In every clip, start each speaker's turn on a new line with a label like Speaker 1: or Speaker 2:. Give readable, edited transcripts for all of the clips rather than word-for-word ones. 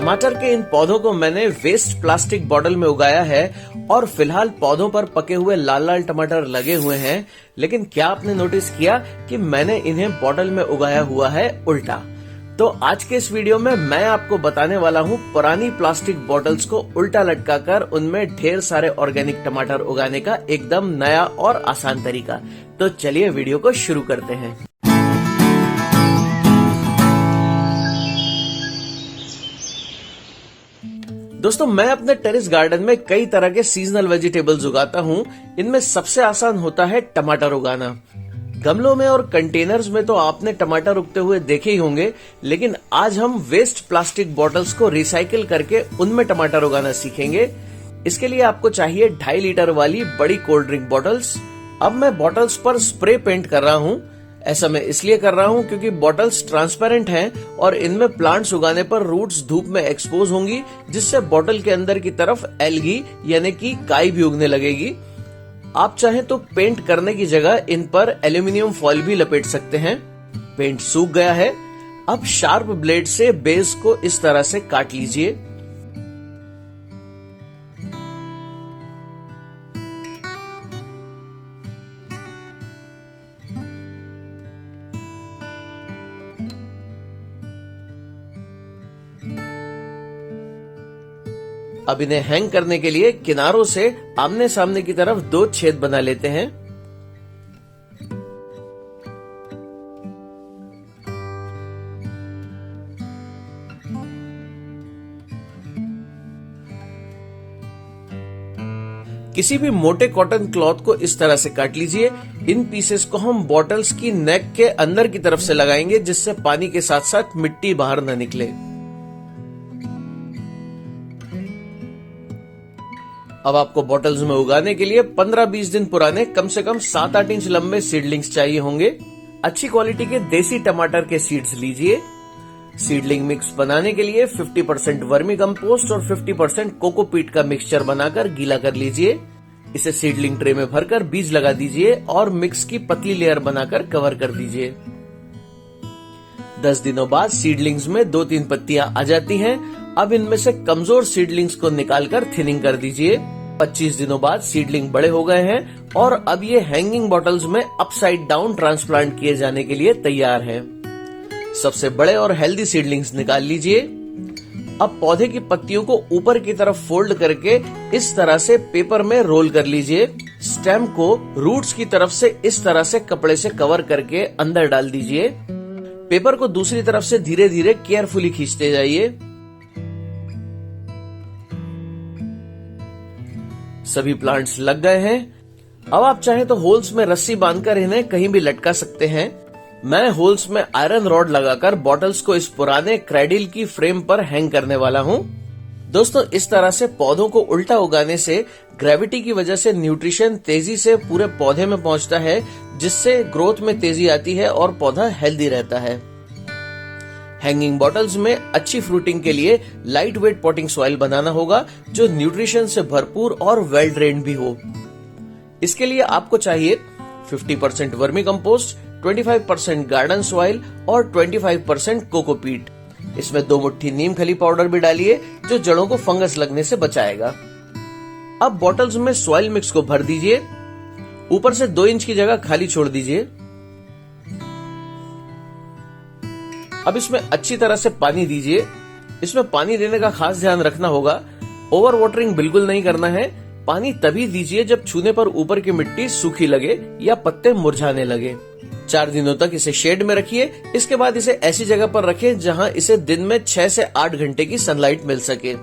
Speaker 1: टमाटर के इन पौधों को मैंने वेस्ट प्लास्टिक बॉटल में उगाया है और फिलहाल पौधों पर पके हुए लाल लाल टमाटर लगे हुए हैं। लेकिन क्या आपने नोटिस किया कि मैंने इन्हें बॉटल में उगाया हुआ है उल्टा। तो आज के इस वीडियो में मैं आपको बताने वाला हूँ पुरानी प्लास्टिक बॉटल्स को उल्टा लटकाकर उनमें ढेर सारे ऑर्गेनिक टमाटर उगाने का एकदम नया और आसान तरीका। तो चलिए वीडियो को शुरू करते हैं। दोस्तों, मैं अपने टेरेस गार्डन में कई तरह के सीजनल वेजिटेबल्स उगाता हूँ। इनमें सबसे आसान होता है टमाटर उगाना। गमलों में और कंटेनर्स में तो आपने टमाटर उगते हुए देखे ही होंगे, लेकिन आज हम वेस्ट प्लास्टिक बॉटल्स को रिसाइकिल करके उनमें टमाटर उगाना सीखेंगे। इसके लिए आपको चाहिए 2.5 लीटर वाली बड़ी कोल्ड ड्रिंक बॉटल्स। अब मैं बॉटल्स पर स्प्रे पेंट कर रहा हूँ। ऐसा मैं इसलिए कर रहा हूँ क्योंकि बॉटल्स ट्रांसपेरेंट हैं और इनमें प्लांट्स उगाने पर रूट्स धूप में एक्सपोज होंगी, जिससे बॉटल के अंदर की तरफ एल्गी यानी कि काई भी उगने लगेगी। आप चाहें तो पेंट करने की जगह इन पर एल्यूमिनियम फॉइल भी लपेट सकते हैं। पेंट सूख गया है। अब शार्प ब्लेड से बेस को इस तरह से काट लीजिए। अब इन्हें हैंग करने के लिए किनारों से आमने सामने की तरफ 2 छेद बना लेते हैं। किसी भी मोटे कॉटन क्लॉथ को इस तरह से काट लीजिए। इन पीसेस को हम बॉटल्स की नेक के अंदर की तरफ से लगाएंगे, जिससे पानी के साथ साथ मिट्टी बाहर न निकले। अब आपको बॉटल्स में उगाने के लिए 15-20 दिन पुराने कम से कम 7-8 इंच लंबे सीडलिंग्स चाहिए होंगे। अच्छी क्वालिटी के देसी टमाटर के सीड्स लीजिए। सीडलिंग मिक्स बनाने के लिए 50% वर्मी कंपोस्ट और 50% कोकोपीट का मिक्सचर बनाकर गीला कर लीजिए। इसे सीडलिंग ट्रे में भरकर बीज लगा दीजिए और मिक्स की पतली लेयर बनाकर कवर कर दीजिए। 10 दिनों बाद सीडलिंग्स में 2-3 पत्तियां आ जाती हैं। अब इनमें से कमजोर सीडलिंग्स को निकालकर थिनिंग कर दीजिए। 25 दिनों बाद सीडलिंग बड़े हो गए हैं और अब ये हैंगिंग बॉटल्स में अपसाइड डाउन ट्रांसप्लांट किए जाने के लिए तैयार हैं। सबसे बड़े और हेल्दी सीडलिंग्स निकाल लीजिए। अब पौधे की पत्तियों को ऊपर की तरफ फोल्ड करके इस तरह से पेपर में रोल कर लीजिए। स्टेम को रूट्स की तरफ से इस तरह से कपड़े से कवर करके अंदर डाल दीजिए। पेपर को दूसरी तरफ से धीरे धीरे केयरफुली खींचते जाइए। सभी प्लांट्स लग गए हैं। अब आप चाहें तो होल्स में रस्सी बांधकर इन्हें कहीं भी लटका सकते हैं। मैं होल्स में आयरन रॉड लगाकर बॉटल्स को इस पुराने क्रैडल की फ्रेम पर हैंग करने वाला हूँ। दोस्तों, इस तरह से पौधों को उल्टा उगाने से ग्रेविटी की वजह से न्यूट्रिशन तेजी से पूरे पौधे में पहुंचता है, जिससे ग्रोथ में तेजी आती है और पौधा हेल्दी रहता है। हैंगिंग बॉटल्स में अच्छी फ्रूटिंग के लिए लाइट वेट पॉटिंग सॉइल बनाना होगा, जो न्यूट्रिशन से भरपूर और वेल ड्रेन्ड भी हो। इसके लिए आपको चाहिए 50% वर्मी कंपोस्ट, 25% गार्डन सॉइल और 25% कोकोपीट। इसमें 2 मुट्ठी नीम खली पाउडर भी डालिए, जो जड़ों को फंगस लगने से बचाएगा। अब बॉटल्स में सॉइल मिक्स को भर दीजिए। ऊपर से 2 इंच की जगह खाली छोड़ दीजिए। अब इसमें अच्छी तरह से पानी दीजिए। इसमें पानी देने का खास ध्यान रखना होगा। ओवर वाटरिंग बिल्कुल नहीं करना है। पानी तभी दीजिए जब छूने पर ऊपर की मिट्टी सूखी लगे या पत्ते मुरझाने लगे। 4 दिनों तक इसे शेड में रखिए। इसके बाद इसे ऐसी जगह पर रखें जहां इसे दिन में 6 से 8 घंटे की सनलाइट मिल सके।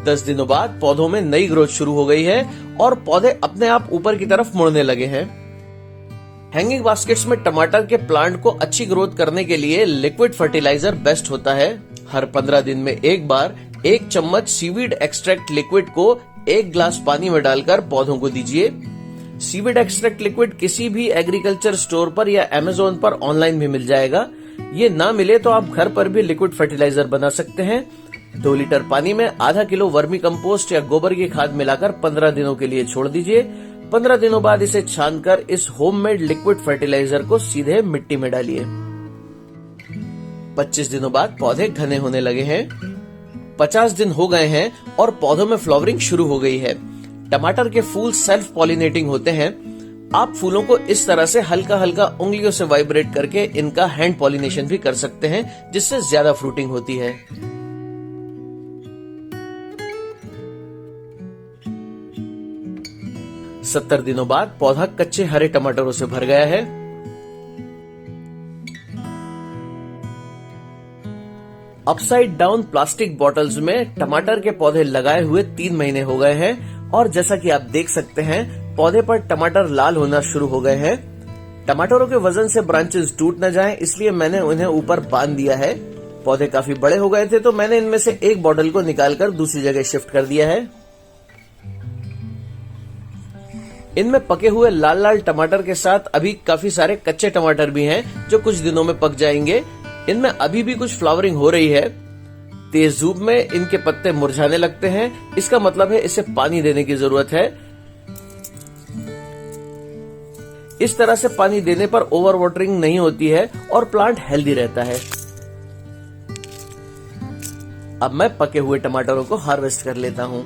Speaker 1: 10 दिनों बाद पौधों में नई ग्रोथ शुरू हो गई है और पौधे अपने आप ऊपर की तरफ मुड़ने लगे हैं। हैंगिंग बास्केट्स में टमाटर के प्लांट को अच्छी ग्रोथ करने के लिए लिक्विड फर्टिलाइजर बेस्ट होता है। हर 15 दिन में एक बार 1 चम्मच सीवीड एक्सट्रैक्ट लिक्विड को 1 ग्लास पानी में डालकर पौधों को दीजिए। सीवीड एक्सट्रैक्ट लिक्विड किसी भी एग्रीकल्चर स्टोर पर या अमेज़न पर ऑनलाइन भी मिल जाएगा। ये ना मिले तो आप घर पर भी लिक्विड फर्टिलाइजर बना सकते हैं। 2 लीटर पानी में आधा किलो वर्मी कंपोस्ट या गोबर की खाद मिलाकर 15 दिनों के लिए छोड़ दीजिए। 15 दिनों बाद इसे छानकर इस होममेड लिक्विड फर्टिलाइजर को सीधे मिट्टी में डालिए। 25 दिनों बाद पौधे घने होने लगे हैं। 50 दिन हो गए हैं और पौधों में फ्लावरिंग शुरू हो गई है। टमाटर के फूल सेल्फ पॉलिनेटिंग होते हैं। आप फूलों को इस तरह से हल्का हल्का उंगलियों से वाइब्रेट करके इनका हैंड पॉलिनेशन भी कर सकते हैं, जिससे ज्यादा फ्रूटिंग होती है। सत्तर दिनों बाद पौधा कच्चे हरे टमाटरों से भर गया है। अपसाइड डाउन प्लास्टिक बॉटल्स में टमाटर के पौधे लगाए हुए 3 महीने हो गए हैं और जैसा कि आप देख सकते हैं पौधे पर टमाटर लाल होना शुरू हो गए हैं। टमाटरों के वजन से ब्रांचेस टूट न जाएं, इसलिए मैंने उन्हें ऊपर बांध दिया है। पौधे काफी बड़े हो गए थे तो मैंने इनमें से एक बॉटल को निकालकर दूसरी जगह शिफ्ट कर दिया है। इनमें पके हुए लाल लाल टमाटर के साथ अभी काफी सारे कच्चे टमाटर भी हैं जो कुछ दिनों में पक जाएंगे। इनमें अभी भी कुछ फ्लावरिंग हो रही है। तेज धूप में इनके पत्ते मुरझाने लगते हैं, इसका मतलब है इसे पानी देने की जरूरत है। इस तरह से पानी देने पर ओवर वाटरिंग नहीं होती है और प्लांट हेल्दी रहता है। अब मैं पके हुए टमाटरों को हार्वेस्ट कर लेता हूं।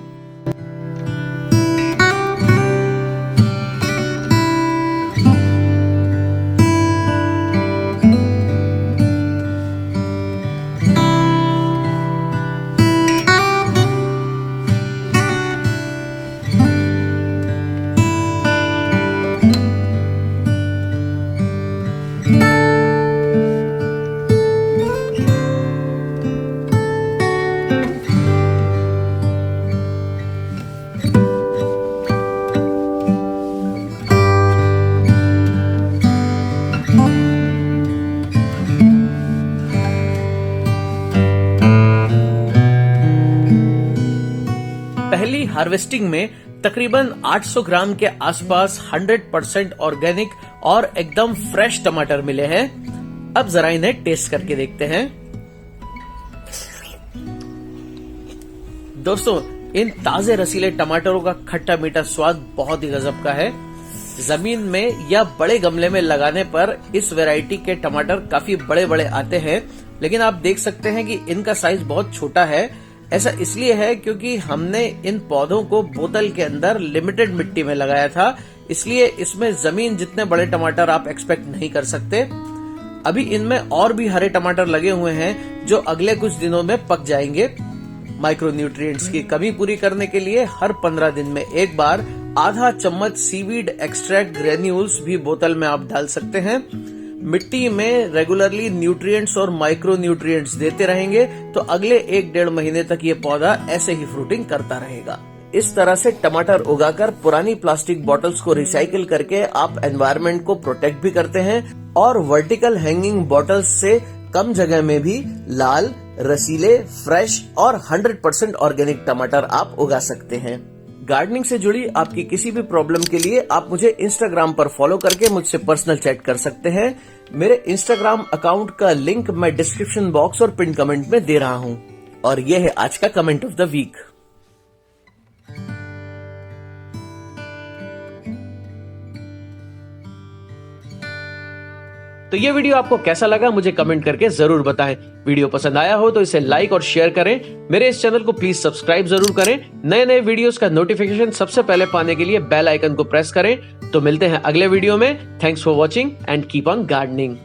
Speaker 1: पहली हार्वेस्टिंग में तकरीबन 800 ग्राम के आसपास 100% ऑर्गेनिक और एकदम फ्रेश टमाटर मिले हैं। अब जरा इन्हें टेस्ट करके देखते हैं। दोस्तों, इन ताजे रसीले टमाटरों का खट्टा मीठा स्वाद बहुत ही गजब का है। जमीन में या बड़े गमले में लगाने पर इस वैरायटी के टमाटर काफी बड़े बड़े आते हैं, लेकिन आप देख सकते हैं कि इनका साइज बहुत छोटा है। ऐसा इसलिए है क्योंकि हमने इन पौधों को बोतल के अंदर लिमिटेड मिट्टी में लगाया था, इसलिए इसमें जमीन जितने बड़े टमाटर आप एक्सपेक्ट नहीं कर सकते। अभी इनमें और भी हरे टमाटर लगे हुए हैं जो अगले कुछ दिनों में पक जाएंगे। माइक्रोन्यूट्रिएंट्स की कमी पूरी करने के लिए हर 15 दिन में एक बार आधा चम्मच सीवीड एक्सट्रैक्ट ग्रेन्यूल्स भी बोतल में आप डाल सकते हैं। मिट्टी में रेगुलरली न्यूट्रिएंट्स और माइक्रो न्यूट्रिएंट्स देते रहेंगे तो अगले 1-1.5 महीने तक ये पौधा ऐसे ही फ्रूटिंग करता रहेगा। इस तरह से टमाटर उगाकर पुरानी प्लास्टिक बॉटल्स को रिसाइकिल करके आप एनवायरनमेंट को प्रोटेक्ट भी करते हैं और वर्टिकल हैंगिंग बॉटल्स से कम जगह में भी लाल, रसीले, फ्रेश और 100% ऑर्गेनिक टमाटर आप उगा सकते हैं। गार्डनिंग से जुड़ी आपकी किसी भी प्रॉब्लम के लिए आप मुझे इंस्टाग्राम पर फॉलो करके मुझसे पर्सनल चैट कर सकते हैं। मेरे इंस्टाग्राम अकाउंट का लिंक मैं डिस्क्रिप्शन बॉक्स और पिन कमेंट में दे रहा हूं। और यह है आज का कमेंट ऑफ द वीक। तो ये वीडियो आपको कैसा लगा मुझे कमेंट करके जरूर बताएं। वीडियो पसंद आया हो तो इसे लाइक और शेयर करें। मेरे इस चैनल को प्लीज सब्सक्राइब जरूर करें। नए नए वीडियोस का नोटिफिकेशन सबसे पहले पाने के लिए बेल आइकन को प्रेस करें। तो मिलते हैं अगले वीडियो में। Thanks for watching and keep on gardening.